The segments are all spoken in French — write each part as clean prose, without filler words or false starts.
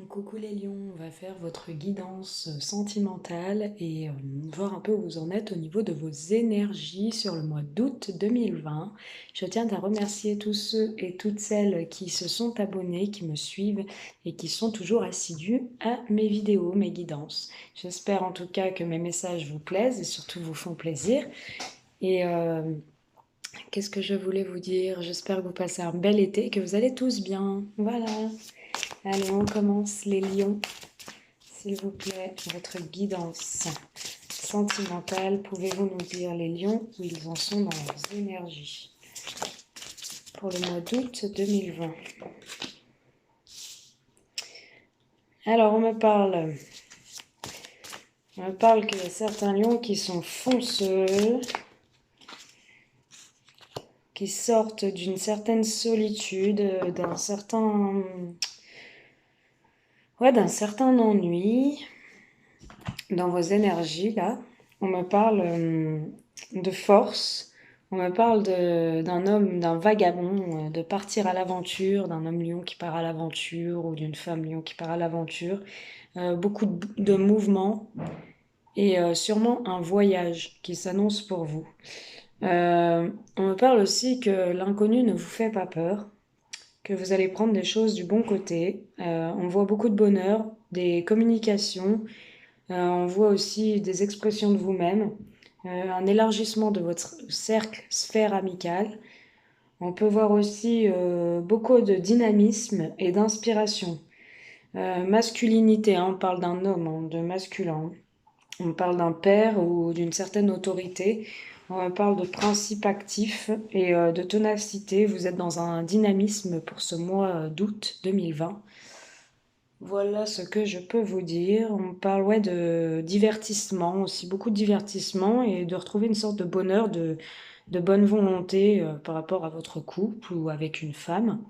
Coucou les lions, on va faire votre guidance sentimentale et voir un peu où vous en êtes au niveau de vos énergies sur le mois d'août 2020. Je tiens à remercier tous ceux et toutes celles qui se sont abonnés, qui me suivent et qui sont toujours assidus à mes vidéos, mes guidances. J'espère en tout cas que mes messages vous plaisent et surtout vous font plaisir. Et qu'est-ce que je voulais vous dire? J'espère que vous passez un bel été, que vous allez tous bien. Voilà. Allez, on commence les lions. S'il vous plaît, votre guidance sentimentale, pouvez-vous nous dire les lions où ils en sont dans leurs énergies pour le mois d'août 2020? Alors, on me parle qu'il y a certains lions qui sont fonceux, qui sortent d'une certaine solitude, d'un certain ennui dans vos énergies là. On me parle de force, on me parle d'un homme, d'un vagabond, de partir à l'aventure, d'un homme lion qui part à l'aventure ou d'une femme lion qui part à l'aventure. Beaucoup de mouvements et sûrement un voyage qui s'annonce pour vous. On me parle aussi que l'inconnu ne vous fait pas peur, que vous allez prendre des choses du bon côté. On voit beaucoup de bonheur, des communications, on voit aussi des expressions de vous-même, un élargissement de votre cercle, sphère amicale. On peut voir aussi beaucoup de dynamisme et d'inspiration. Masculinité, hein, on parle d'un homme, hein, de masculin. On parle d'un père ou d'une certaine autorité. On parle de principe actif et de ténacité. Vous êtes dans un dynamisme pour ce mois d'août 2020. Voilà ce que je peux vous dire. On parle de divertissement, aussi beaucoup de divertissement et de retrouver une sorte de bonheur, de bonne volonté par rapport à votre couple ou avec une femme.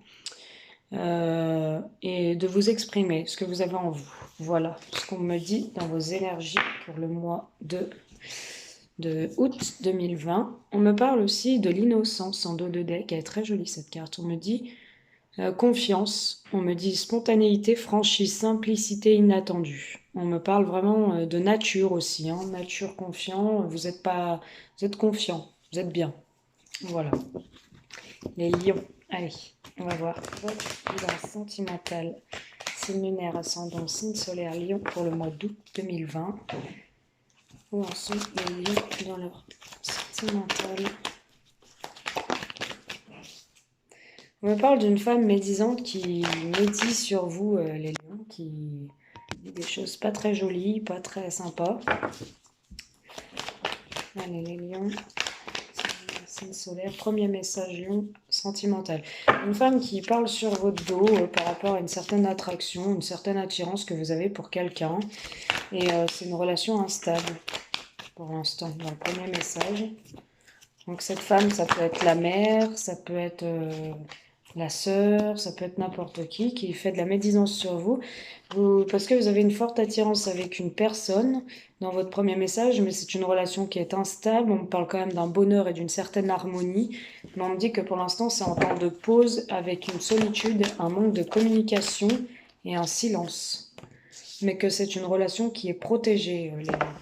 Et de vous exprimer ce que vous avez en vous. Voilà ce qu'on me dit dans vos énergies pour le mois de août 2020. On me parle aussi de l'innocence en dos de deck, elle est très jolie cette carte. On me dit confiance, on me dit spontanéité, franchise, simplicité inattendue. On me parle vraiment de nature aussi, hein. Nature confiant, vous êtes confiant, vous êtes bien. Voilà. Les lions, allez, on va voir votre guidance sentimentale, signe lunaire, ascendant, signe solaire, lion pour le mois d'août 2020. Où en sont les lions dans leur sentimental? On me parle d'une femme médisante qui médit sur vous, les lions, qui dit des choses pas très jolies, pas très sympas. Allez, les lions, signe solaire, premier message lion, sentimental. Une femme qui parle sur votre dos par rapport à une certaine attraction, une certaine attirance que vous avez pour quelqu'un. Et c'est une relation instable, pour l'instant, dans le premier message. Donc cette femme, ça peut être la mère, ça peut être la sœur, ça peut être n'importe qui fait de la médisance sur vous, parce que vous avez une forte attirance avec une personne dans votre premier message, mais c'est une relation qui est instable. On me parle quand même d'un bonheur et d'une certaine harmonie, mais on me dit que pour l'instant c'est en temps de pause avec une solitude, un manque de communication et un silence, mais que c'est une relation qui est protégée, les gars.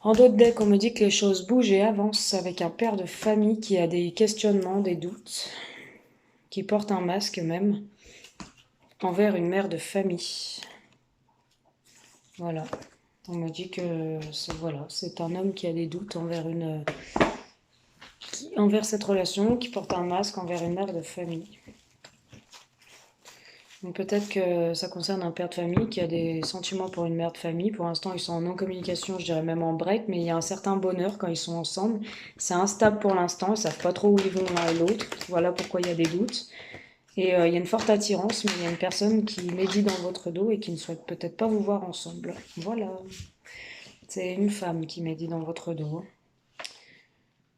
En d'autres decks, on me dit que les choses bougent et avancent avec un père de famille qui a des questionnements, des doutes, qui porte un masque même, envers une mère de famille. Voilà. On me dit que c'est un homme qui a des doutes envers cette relation, qui porte un masque envers une mère de famille. Donc peut-être que ça concerne un père de famille qui a des sentiments pour une mère de famille. Pour l'instant, ils sont en non-communication, je dirais même en break, mais il y a un certain bonheur quand ils sont ensemble. C'est instable pour l'instant, ils ne savent pas trop où ils vont l'un et l'autre. Voilà pourquoi il y a des doutes. Et il y a une forte attirance, mais il y a une personne qui médit dans votre dos et qui ne souhaite peut-être pas vous voir ensemble. Voilà. C'est une femme qui médit dans votre dos.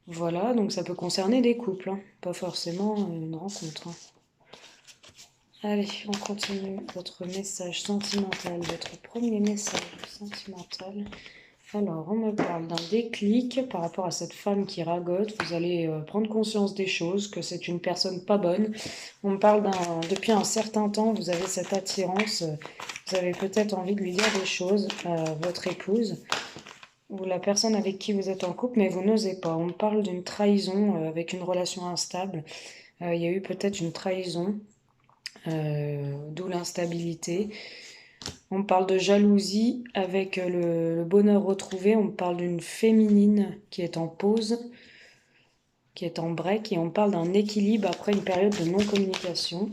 Voilà, donc ça peut concerner des couples, hein, pas forcément une rencontre. Hein. Allez, on continue votre message sentimental, votre premier message sentimental Alors, on me parle d'un déclic par rapport à cette femme qui ragote. Vous allez prendre conscience des choses, que c'est une personne pas bonne. On me parle depuis un certain temps, vous avez cette attirance. Vous avez peut-être envie de lui dire des choses à votre épouse ou la personne avec qui vous êtes en couple, mais vous n'osez pas. On me parle d'une trahison avec une relation instable. Il y a eu peut-être une trahison, d'où l'instabilité. On me parle de jalousie avec le bonheur retrouvé. On me parle d'une féminine qui est en pause, qui est en break. Et on me parle d'un équilibre après une période de non-communication.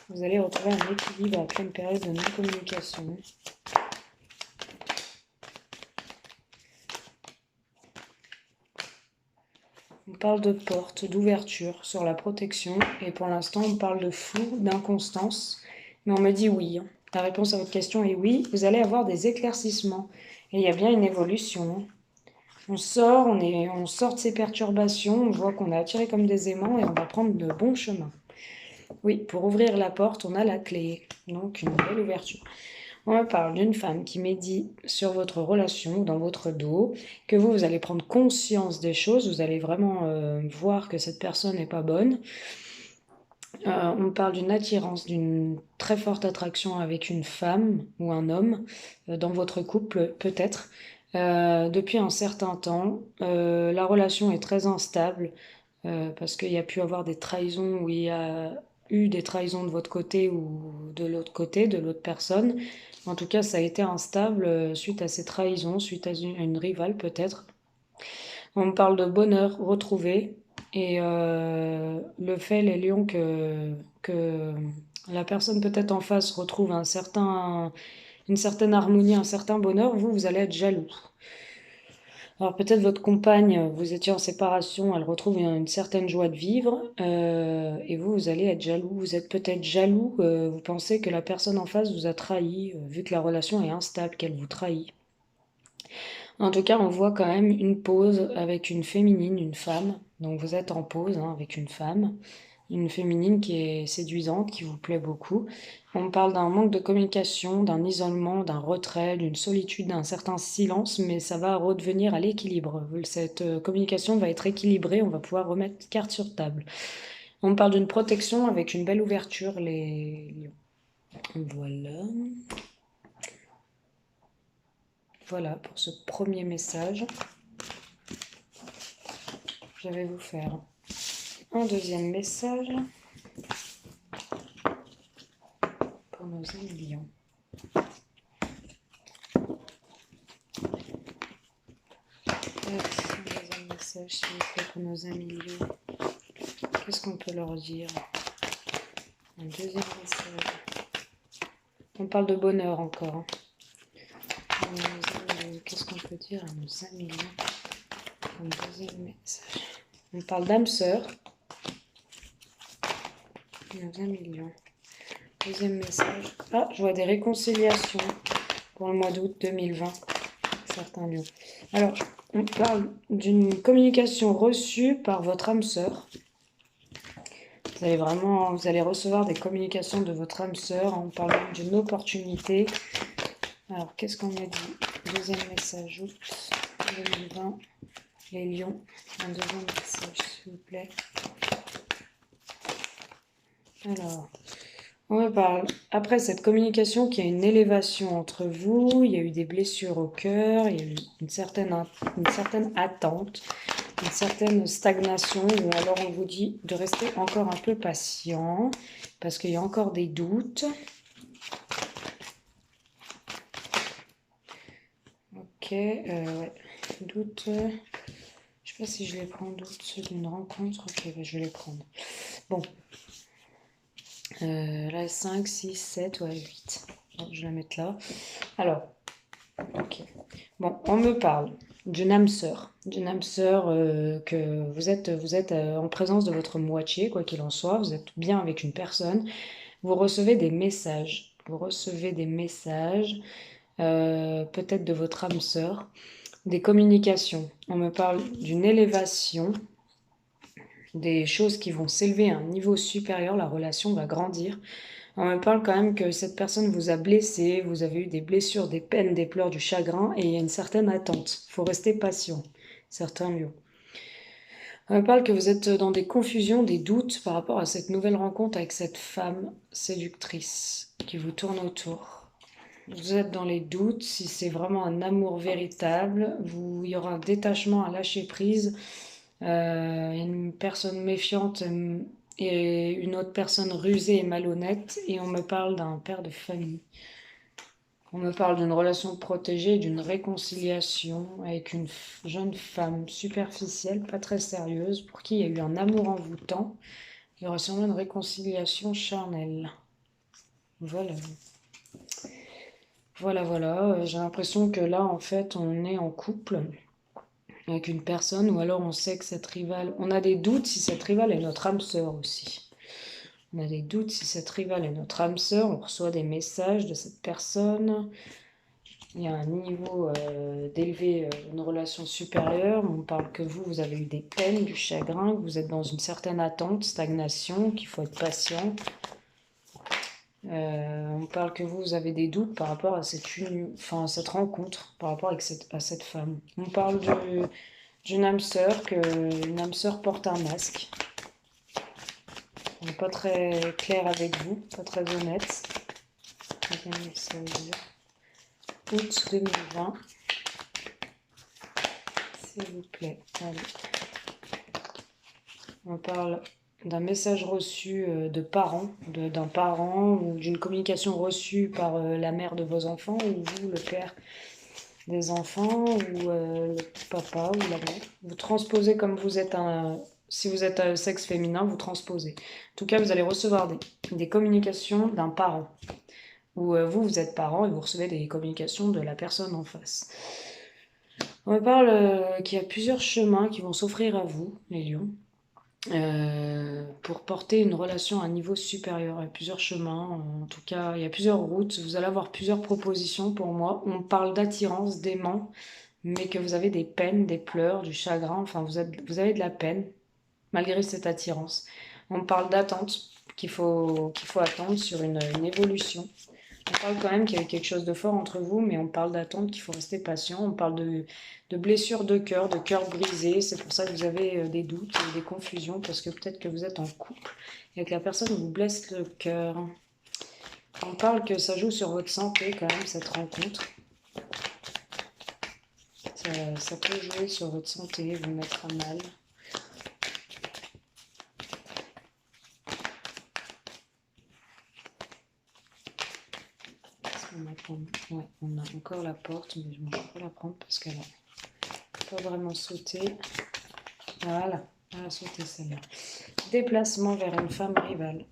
Vous allez retrouver un équilibre après une période de non-communication. On parle de porte, d'ouverture sur la protection. Et pour l'instant, on parle de flou, d'inconstance. Mais on me dit oui. La réponse à votre question est oui. Vous allez avoir des éclaircissements. Et il y a bien une évolution. On sort de ces perturbations. On voit qu'on est attiré comme des aimants et on va prendre le bon chemin. Oui, pour ouvrir la porte, on a la clé. Donc, une belle ouverture. On me parle d'une femme qui médit sur votre relation, dans votre dos, que vous allez prendre conscience des choses, vous allez vraiment voir que cette personne n'est pas bonne. On me parle d'une attirance, d'une très forte attraction avec une femme ou un homme dans votre couple, peut-être. Depuis un certain temps, la relation est très instable parce qu'il y a pu avoir des trahisons où il y a eu des trahisons de votre côté ou de l'autre côté, de l'autre personne. En tout cas, ça a été instable suite à ces trahisons, suite à une rivale peut-être. On me parle de bonheur retrouvé et le fait, les lions, que la personne peut-être en face retrouve une certaine harmonie, un certain bonheur, vous allez être jaloux. Alors peut-être votre compagne, vous étiez en séparation, elle retrouve une certaine joie de vivre, et vous allez être jaloux. Vous êtes peut-être jaloux, vous pensez que la personne en face vous a trahi, vu que la relation est instable, qu'elle vous trahit. En tout cas, on voit quand même une pause avec une féminine, une femme. Donc vous êtes en pause avec une féminine qui est séduisante, qui vous plaît beaucoup. On me parle d'un manque de communication, d'un isolement, d'un retrait, d'une solitude, d'un certain silence, mais ça va redevenir à l'équilibre. Cette communication va être équilibrée, on va pouvoir remettre carte sur table. On me parle d'une protection avec une belle ouverture, les lions. Voilà. Voilà pour ce premier message. Je vais vous faire un deuxième message pour nos amis lions. Un deuxième message, s'il vous plaît, pour nos amis lions. Qu'est-ce qu'on peut leur dire? Un deuxième message. On parle de bonheur encore. Qu'est-ce qu'on peut dire à nos amis lions? Un deuxième message. On parle d'âme sœur. Nos amis lions. Deuxième message. Ah, je vois des réconciliations pour le mois d'août 2020. Certains lions. Alors, on parle d'une communication reçue par votre âme sœur. Vous allez recevoir des communications de votre âme sœur. On parle d'une opportunité. Alors, qu'est-ce qu'on a dit? Deuxième message, août 2020, les lions. Un deuxième message, s'il vous plaît. Alors, on me parle, après cette communication, qu'il y a une élévation entre vous, il y a eu des blessures au cœur, il y a eu une certaine attente, une certaine stagnation, ou alors on vous dit de rester encore un peu patient, parce qu'il y a encore des doutes. Ok, ouais, doute. Je sais pas si je les prends, doute, ceux d'une rencontre. Ok, bah, je vais les prendre. Bon. Là, 5, 6, 7, ouais, 8. Bon, je vais la mettre là. Alors, ok. Bon, on me parle d'une âme sœur. D'une âme sœur que vous êtes en présence de votre moitié, quoi qu'il en soit. Vous êtes bien avec une personne. Vous recevez des messages. Vous recevez des messages, peut-être de votre âme sœur. Des communications. On me parle d'une élévation, des choses qui vont s'élever à un niveau supérieur, la relation va grandir. On me parle quand même que cette personne vous a blessé, vous avez eu des blessures, des peines, des pleurs, du chagrin, et il y a une certaine attente. Il faut rester patient, certains lieux. On me parle que vous êtes dans des confusions, des doutes par rapport à cette nouvelle rencontre avec cette femme séductrice qui vous tourne autour. Vous êtes dans les doutes, si c'est vraiment un amour véritable, il y aura un détachement à lâcher prise, une personne méfiante et une autre personne rusée et malhonnête, et on me parle d'un père de famille. On me parle d'une relation protégée, d'une réconciliation avec une jeune femme superficielle, pas très sérieuse, pour qui il y a eu un amour envoûtant. Il y aura sûrement une réconciliation charnelle. Voilà. Voilà. J'ai l'impression que là, en fait, on est en couple avec une personne, ou alors on sait que cette rivale... On a des doutes si cette rivale est notre âme sœur aussi. On a des doutes si cette rivale est notre âme sœur. On reçoit des messages de cette personne. Il y a un niveau d'élever une relation supérieure. On parle que vous avez eu des peines, du chagrin, que vous êtes dans une certaine attente, stagnation, qu'il faut être patient. On parle que vous avez des doutes par rapport à cette cette rencontre, par rapport à cette femme. On parle d'une âme sœur, qu'une âme sœur porte un masque. On n'est pas très clair avec vous, pas très honnête. Août 2020. S'il vous plaît. Allez. On parle d'un message reçu de parents, d'un parent ou d'une communication reçue par la mère de vos enfants ou vous, le père des enfants ou le papa ou la mère. Vous transposez comme vous êtes si vous êtes un sexe féminin, vous transposez. En tout cas, vous allez recevoir des communications d'un parent. Ou vous êtes parent et vous recevez des communications de la personne en face. On me parle qu'il y a plusieurs chemins qui vont s'offrir à vous, les lions. Pour porter une relation à un niveau supérieur. Il y a plusieurs chemins, en tout cas, il y a plusieurs routes. Vous allez avoir plusieurs propositions pour moi. On parle d'attirance, d'aimant, mais que vous avez des peines, des pleurs, du chagrin, enfin, vous avez de la peine, malgré cette attirance. On parle d'attente, qu'il faut attendre sur une évolution. On parle quand même qu'il y a eu quelque chose de fort entre vous, mais on parle d'attente, qu'il faut rester patient. On parle de blessures de cœur brisé. C'est pour ça que vous avez des doutes et des confusions, parce que peut-être que vous êtes en couple et que la personne vous blesse le cœur. On parle que ça joue sur votre santé quand même, cette rencontre. Ça peut jouer sur votre santé, vous mettre à mal. Ouais, on a encore la porte, mais je ne vais pas la prendre parce qu'elle n'a pas vraiment sauté. Voilà, elle a sauté celle-là. Déplacement vers une femme rivale.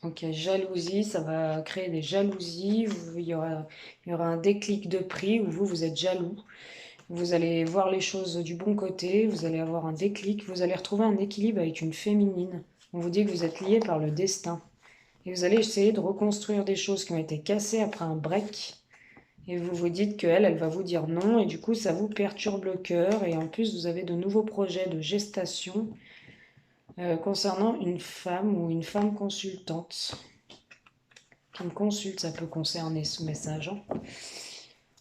Ok, jalousie, ça va créer des jalousies. Il y aura un déclic de prix où vous êtes jaloux. Vous allez voir les choses du bon côté, vous allez avoir un déclic, vous allez retrouver un équilibre avec une féminine. On vous dit que vous êtes liés par le destin. Et vous allez essayer de reconstruire des choses qui ont été cassées après un break. Et vous vous dites qu'elle, elle va vous dire non. Et du coup, ça vous perturbe le cœur. Et en plus, vous avez de nouveaux projets de gestation concernant une femme ou une femme consultante. Qui me consulte, ça peut concerner ce message.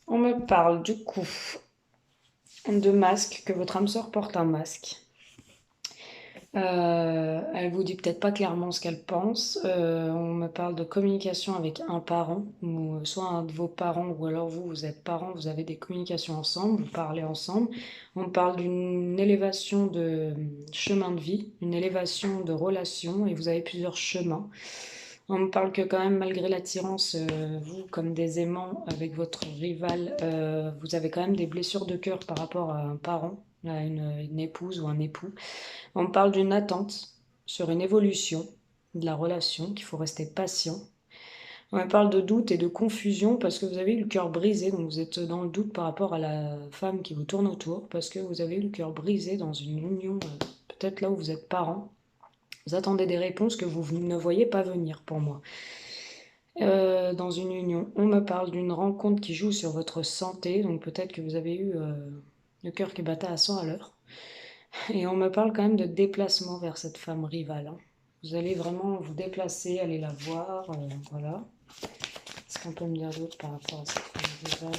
On me parle du coup de masque, que votre âme sœur porte un masque. Elle vous dit peut-être pas clairement ce qu'elle pense. On me parle de communication avec un parent, ou soit un de vos parents, ou alors vous êtes parents, vous avez des communications ensemble, vous parlez ensemble. On me parle d'une élévation de chemin de vie, une élévation de relation, et vous avez plusieurs chemins. On me parle que quand même, malgré l'attirance, vous, comme des aimants avec votre rival, vous avez quand même des blessures de cœur par rapport à un parent, à une épouse ou un époux. On me parle d'une attente sur une évolution de la relation, qu'il faut rester patient. On me parle de doute et de confusion parce que vous avez eu le cœur brisé, donc vous êtes dans le doute par rapport à la femme qui vous tourne autour, parce que vous avez eu le cœur brisé dans une union, peut-être là où vous êtes parents. Vous attendez des réponses que vous ne voyez pas venir pour moi. Dans une union, on me parle d'une rencontre qui joue sur votre santé, donc peut-être que vous avez eu le cœur qui battait à 100 à l'heure. Et on me parle quand même de déplacement vers cette femme rivale, hein. Vous allez vraiment vous déplacer, aller la voir, voilà. Qu'est-ce qu'on peut me dire d'autre par rapport à cette femme rivale?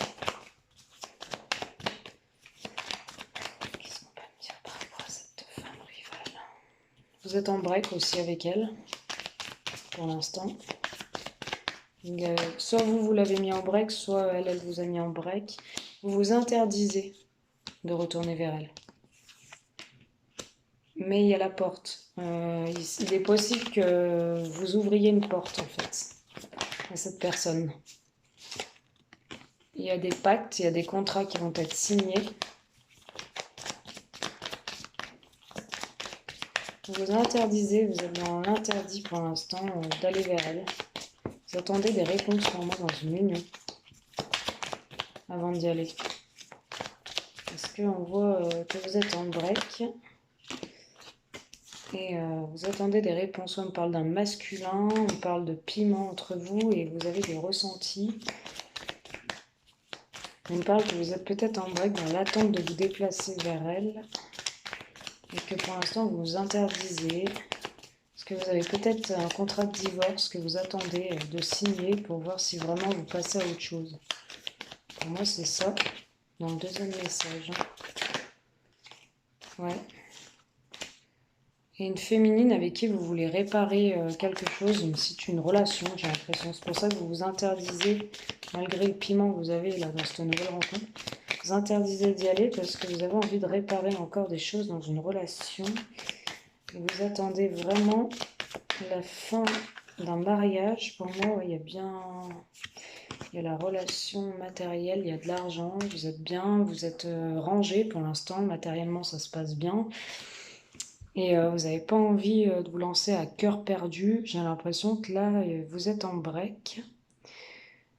Qu'est-ce qu'on peut me dire par rapport à cette femme rivale? Vous êtes en break aussi avec elle, pour l'instant. Soit vous l'avez mis en break, soit elle vous a mis en break. Vous vous interdisez de retourner vers elle. Mais il y a la porte. Il est possible que vous ouvriez une porte, en fait, à cette personne. Il y a des pactes, il y a des contrats qui vont être signés. Vous vous interdisez, vous êtes dans l'interdit pour l'instant d'aller vers elle. Vous attendez des réponses vraiment dans une union avant d'y aller. Parce qu'on voit que vous êtes en break. Et vous attendez des réponses. On parle d'un masculin, on parle de piment entre vous et vous avez des ressentis. On parle que vous êtes peut-être en break dans l'attente de vous déplacer vers elle. Et que pour l'instant vous vous interdisez. Parce que vous avez peut-être un contrat de divorce que vous attendez de signer pour voir si vraiment vous passez à autre chose. Pour moi c'est ça, dans le deuxième message. Ouais. Et une féminine avec qui vous voulez réparer quelque chose, une relation, j'ai l'impression. C'est pour ça que vous vous interdisez, malgré le piment que vous avez là dans cette nouvelle rencontre, vous interdisez d'y aller parce que vous avez envie de réparer encore des choses dans une relation. Et vous attendez vraiment la fin d'un mariage. Pour moi, ouais, il y a la relation matérielle, il y a de l'argent, vous êtes bien, vous êtes rangé pour l'instant, matériellement ça se passe bien. Et vous n'avez pas envie de vous lancer à cœur perdu. J'ai l'impression que là, vous êtes en break.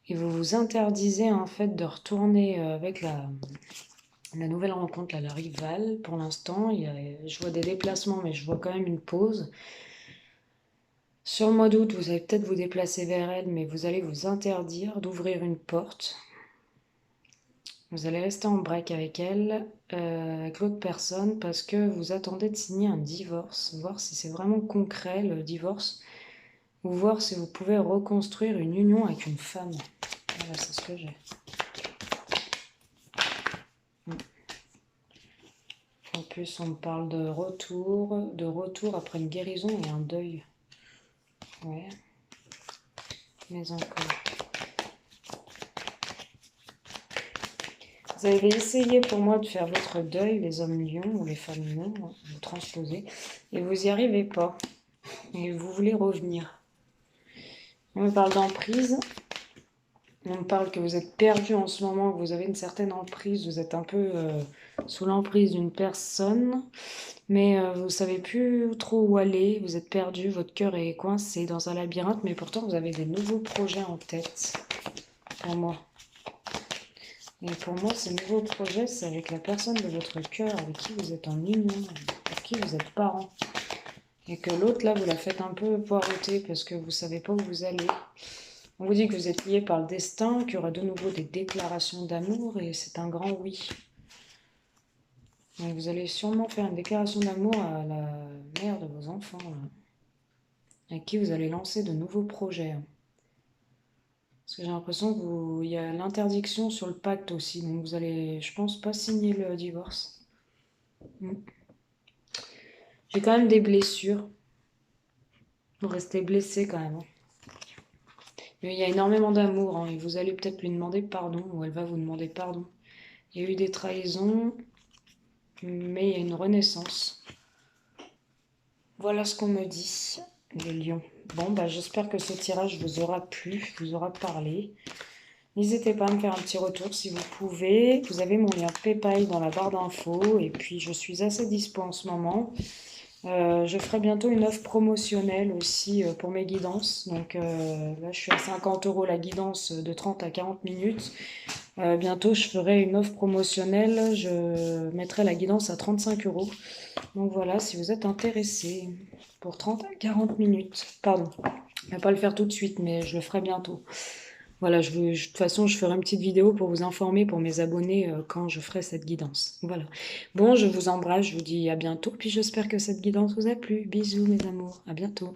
Et vous vous interdisez en fait de retourner avec la nouvelle rencontre, là, la rivale. Pour l'instant, je vois des déplacements, mais je vois quand même une pause. Sur le mois d'août, vous allez peut-être vous déplacer vers elle, mais vous allez vous interdire d'ouvrir une porte. Vous allez rester en break avec elle, avec l'autre personne, parce que vous attendez de signer un divorce, voir si c'est vraiment concret le divorce, ou voir si vous pouvez reconstruire une union avec une femme. Voilà, c'est ce que j'ai. En plus, on me parle de retour après une guérison et un deuil. Ouais. Mais encore. Vous avez essayé pour moi de faire votre deuil, les hommes lions ou les femmes lions, vous transposez, et vous n'y arrivez pas. Et vous voulez revenir. On me parle d'emprise. On me parle que vous êtes perdu en ce moment, que vous avez une certaine emprise, vous êtes un peu sous l'emprise d'une personne, mais vous ne savez plus trop où aller, vous êtes perdu, votre cœur est coincé dans un labyrinthe, mais pourtant vous avez des nouveaux projets en tête, pour moi. Et pour moi, ces nouveaux projets, c'est avec la personne de votre cœur, avec qui vous êtes en union, avec qui vous êtes parents. Et que l'autre, là, vous la faites un peu poireauter parce que vous ne savez pas où vous allez. On vous dit que vous êtes liés par le destin, qu'il y aura de nouveau des déclarations d'amour, et c'est un grand oui. Donc vous allez sûrement faire une déclaration d'amour à la mère de vos enfants, là, avec qui vous allez lancer de nouveaux projets. Parce que j'ai l'impression qu'il y a l'interdiction sur le pacte aussi, donc vous allez, je pense, pas signer le divorce. J'ai quand même des blessures. Vous restez blessé quand même. Mais il y a énormément d'amour, hein, et vous allez peut-être lui demander pardon, ou elle va vous demander pardon. Il y a eu des trahisons, mais il y a une renaissance. Voilà ce qu'on me dit, les lions. Bon, bah j'espère que ce tirage vous aura plu, vous aura parlé. N'hésitez pas à me faire un petit retour si vous pouvez. Vous avez mon lien PayPal dans la barre d'infos. Et puis, je suis assez dispo en ce moment. Je ferai bientôt une offre promotionnelle aussi pour mes guidances. Donc là, je suis à 50 € la guidance de 30 à 40 minutes. Bientôt, je ferai une offre promotionnelle. Je mettrai la guidance à 35 €. Donc voilà, si vous êtes intéressé pour 30 à 40 minutes. Pardon, je ne vais pas le faire tout de suite, mais je le ferai bientôt. Voilà, de toute façon, je ferai une petite vidéo pour vous informer, pour mes abonnés, quand je ferai cette guidance. Voilà. Bon, je vous embrasse, je vous dis à bientôt, puis j'espère que cette guidance vous a plu. Bisous mes amours, à bientôt.